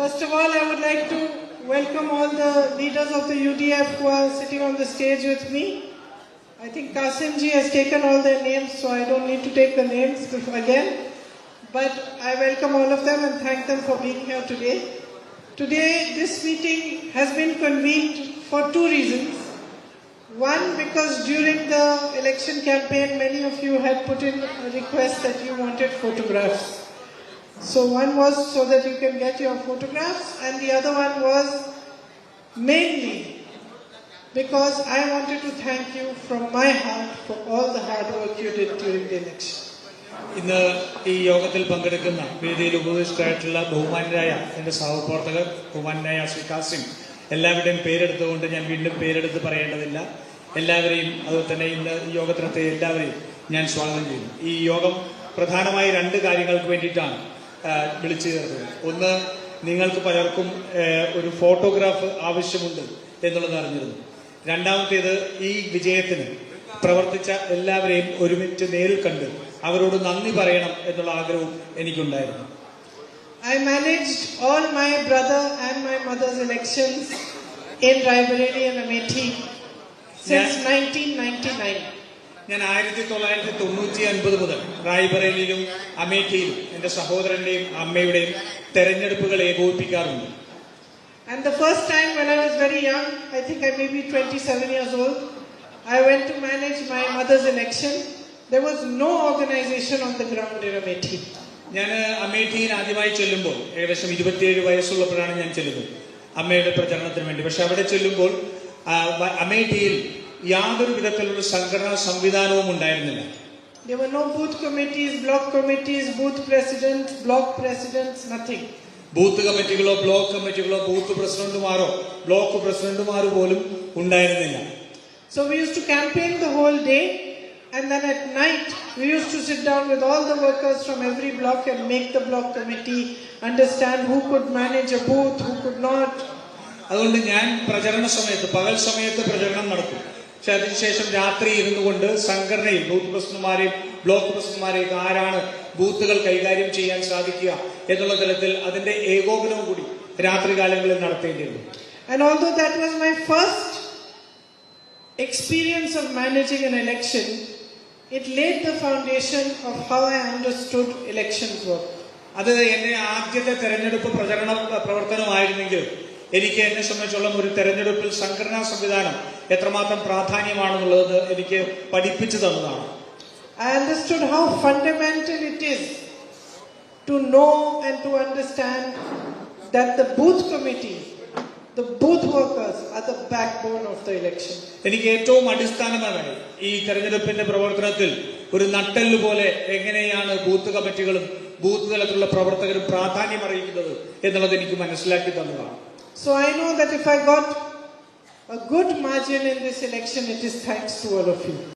First of all, I would like to welcome all the leaders of the UDF who are sitting on the stage with me. I think Kasim ji has taken all their names, so I don't need to take the names again. But I welcome all of them and thank them for being here today. Today, this meeting has been convened for two reasons. One, because during the election campaign, many of you had put in a request that you wanted photographs. So one was so that you can get your photographs, and the other one was mainly because I wanted to thank you from my heart for all the hard work you did during the election. ഇന്ന് ഈ യോഗത്തിൽ പങ്കെടുക്കുന്ന വേദിയിൽ ഉപവിഷ്ടരായിട്ടുള്ള ബഹുമാന്യരായ എൻ്റെ സഹപ്രവർത്തകർ, ബഹുമാന്യനായ ശ്രീ കാസിം, എല്ലാവരുടെയും പേരെടുത്തുകൊണ്ട് ഞാൻ വീണ്ടും പേരെടുത്ത് പറയേണ്ടതില്ല. എല്ലാവരെയും, അതുപോലെ തന്നെ ഇന്ന് ഈ യോഗത്തിനെത്തിയ എല്ലാവരെയും ഞാൻ സ്വാഗതം ചെയ്യുന്നു. ഈ യോഗം പ്രധാനമായി രണ്ട് കാര്യങ്ങൾക്ക് വേണ്ടിയിട്ടാണ് വിളിച്ചു ചേർത്തത്. ഒന്ന്, നിങ്ങൾക്ക് പലർക്കും ഒരു ഫോട്ടോഗ്രാഫ് ആവശ്യമുണ്ട് എന്നുള്ളത് അറിഞ്ഞിരുന്നു. രണ്ടാമത്തേത്, ഈ വിജയത്തിന് പ്രവർത്തിച്ച എല്ലാവരെയും ഒരുമിച്ച് നേരിൽ കണ്ട് അവരോട് നന്ദി പറയണം എന്നുള്ള ആഗ്രഹവും എനിക്കുണ്ടായിരുന്നു. I managed all my brother and my mother's elections in Raebareli and Amethi since 1999. ഞാൻ 1999 മുതൽ റായ്ബറേലിയിലും അമേഠിയിലും എൻ്റെ സഹോദരന്റെയും അമ്മയുടെയും തെരഞ്ഞെടുപ്പുകൾ ഏകോപിപ്പിക്കാറുണ്ട്. And the first time when I was very young, I think I may be 27 years old, I went to manage my mother's election. There was no organization on the ground in Amethi. ഞാൻ അമേഠിയിൽ ആദ്യമായി ചെല്ലുമ്പോൾ ഏകദേശം 27 വയസ്സുള്ളപ്പോഴാണ് ഞാൻ ചെല്ലുന്നത് അമ്മയുടെ പ്രചരണത്തിന് വേണ്ടി. പക്ഷെ അവിടെ ചെല്ലുമ്പോൾ അമേഠിയിൽ യാതൊരു വിധത്തിലുള്ള സംഘടനാ സംവിധാനവും ഉണ്ടായിരുന്നില്ല. There were no booth committees, block committees, booth presidents, block presidents, nothing. Booth കമ്മിറ്റികളോ ബ്ലോക്ക് കമ്മിറ്റികളോ ബൂത്ത് പ്രസിഡന്റുമാരോ ബ്ലോക്ക് പ്രസിഡന്റുമാരോ പോലും ഉണ്ടായിരുന്നില്ല. So we used to campaign the whole day, and then at night we used to sit down with all the workers from every block and make the block committee understand who could manage a booth, who could not. അതുകൊണ്ട് ഞാൻ പ്രചരണ സമയത്ത്, പകൽ സമയത്ത് പ്രചരണം നടത്തും. പക്ഷെ അതിനുശേഷം രാത്രി ഇരുന്നു കൊണ്ട് സംഘടനയിൽ ബൂത്ത് പ്രസിഡന്റുമാരെയും ബ്ലോക്ക് പ്രസിഡന്റുമാരെയും ആരാണ് ബൂത്തുകൾ കൈകാര്യം ചെയ്യാൻ സാധിക്കുക എന്നുള്ള തലത്തിൽ അതിന്റെ ഏകോപനവും കൂടി രാത്രി കാലങ്ങളിൽ നടത്തേണ്ടിയിരുന്നു. And although that was my first experience of managing an election, it laid the foundation of how I understood elections work. അത് എന്റെ ആദ്യത്തെ തെരഞ്ഞെടുപ്പ് പ്രചരണ പ്രവർത്തനമായിരുന്നെങ്കിൽ എനിക്ക് എന്നെ സംബന്ധിച്ചുള്ള ഒരു തെരഞ്ഞെടുപ്പിൽ സംഘടനാ സംവിധാനം എത്രമാത്രം പ്രാധാന്യമാണെന്നുള്ളത് എനിക്ക് പഠിപ്പിച്ചു തന്നതാണ്. I understood how fundamental it is to know and to understand that the booth committees, the booth workers are the backbone of the election. എനിക്ക് ഏറ്റവും അടിസ്ഥാനപരമായി ഈ തെരഞ്ഞെടുപ്പിന്റെ പ്രവർത്തനത്തിൽ ഒരു നട്ടെല്ല് പോലെ എങ്ങനെയാണ് ബൂത്ത് കമ്മിറ്റികളും ബൂത്ത് തലത്തിലുള്ള പ്രവർത്തകരും പ്രാധാന്യം അറിയിക്കുന്നത് എന്നുള്ളത് എനിക്ക് മനസ്സിലാക്കി തന്നതാണ്. So I know that if I got a good margin in this election, it is thanks to all of you.